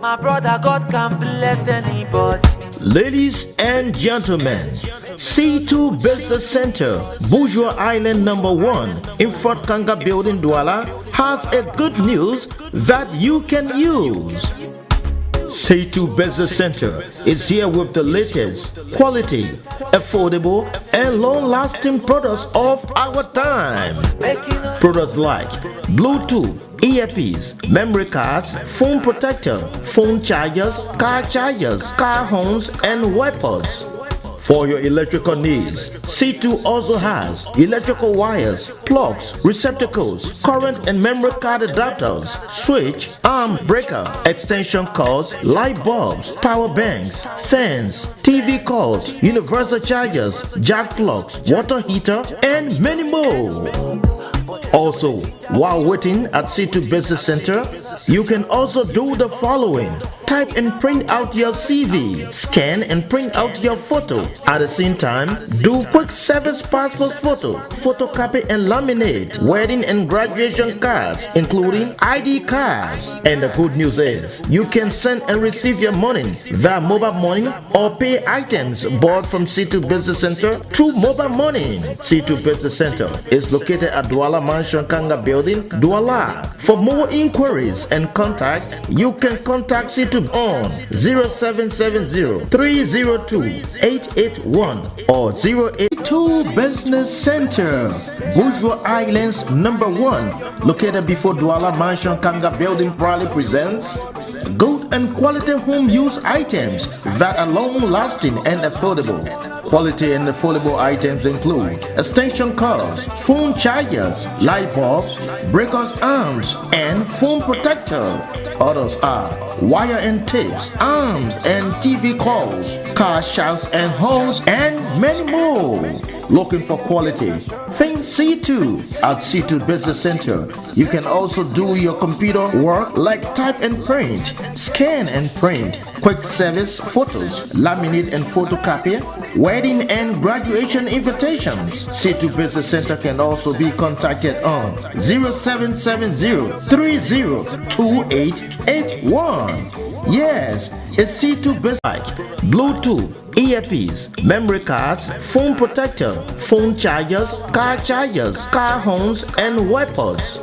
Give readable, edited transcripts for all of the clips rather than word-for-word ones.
My brother, God can bless anybody. Ladies and gentlemen, C2 Business Center, Bourgeois Island #1 in Fort Kanga Building, Douala, has a good news that you can use. C2 Business Center is here with the latest, quality, affordable, and long-lasting products of our time. Products like Bluetooth, earpiece, memory cards, phone protector, phone chargers, car horns, and wipers. For your electrical needs, C2 also has electrical wires, plugs, receptacles, current and memory card adapters, switch, arm breaker, extension cords, light bulbs, power banks, fans, TV cords, universal chargers, jack plugs, water heater, and many more. Also, while waiting at C2 Business Center, you can also do the following. Type and print out your CV, scan and print out your photo. At the same time, do quick service passport photo, photocopy and laminate wedding and graduation cards, including ID cards. And the good news is, you can send and receive your money via mobile money or pay items bought from C2 Business Center through mobile money. C2 Business Center is located at Douala Mansion Kanga Building, Douala. For more inquiries and contact, you can contact C2 on 0770-302-881 or 082 Business Center, Bourgeois Islands #1, located before Douala Mansion Kanga Building, proudly presents good and quality home use items that are long-lasting and affordable. Quality and affordable items include extension cords, phone chargers, light bulbs, breakers arms, and phone protector. Others are wire and tapes, arms and TV calls, car shafts and hose, and many more. Looking for quality? Think C2 at C2 Business Center. You can also do your computer work like type and print, scan and print, quick service photos, laminate and photocopy, wedding and graduation invitations. C2 Business Center can also be contacted on 0770-302881. Yes, it's C2 Business like Bluetooth, earpiece, memory cards, phone protector, phone chargers, car horns, and wipers.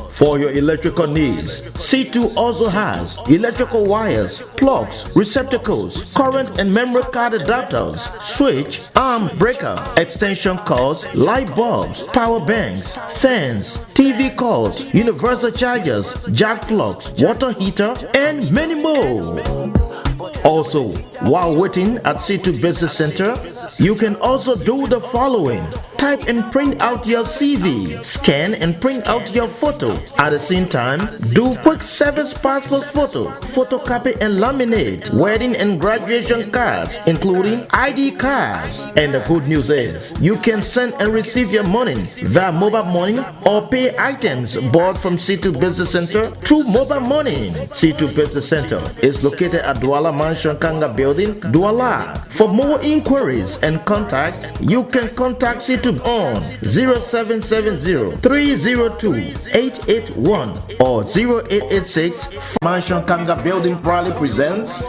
For your electrical needs, C2 also has electrical wires, plugs, receptacles, current and memory card adapters, switch, arm breaker, extension cords, light bulbs, power banks, fans, TV cords, universal chargers, jack plugs, water heater, and many more. Also, while waiting at C2 Business Center, you can also do the following. Type and print out your CV, scan and print out your photo. At the same time, do quick service passport photo, photocopy and laminate wedding and graduation cards, including ID cards. And the good news is, you can send and receive your money via mobile money or pay items bought from C2 Business Center through mobile money. C2 Business Center is located at Douala Mansion Kanga Building, Douala. For more inquiries and contact, you can contact C2 on 0770-302-881 or 0886. Mansion Kanga Building proudly presents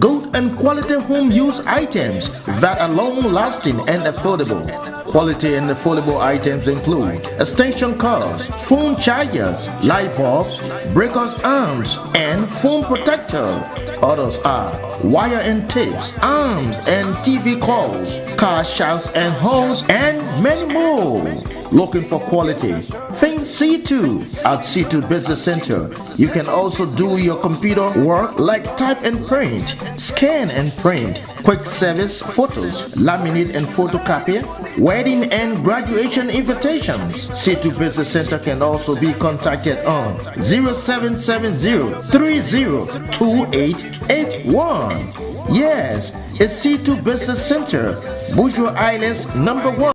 good and quality home use items that are long-lasting and affordable. Quality and affordable items include extension cords, phone chargers, light bulbs, breakers arms, and phone protector. Others are wire and tapes, arms and TV calls, car shafts and hose, and many more. Looking for quality? Think C2 at C2 Business Center. You can also do your computer work like type and print, scan and print, quick service photos, laminate and photocopy, wedding and graduation invitations. C2 Business Center can also be contacted on 0770-302881. Yes, it's C2 Business Center, Bourgeois Islands #1.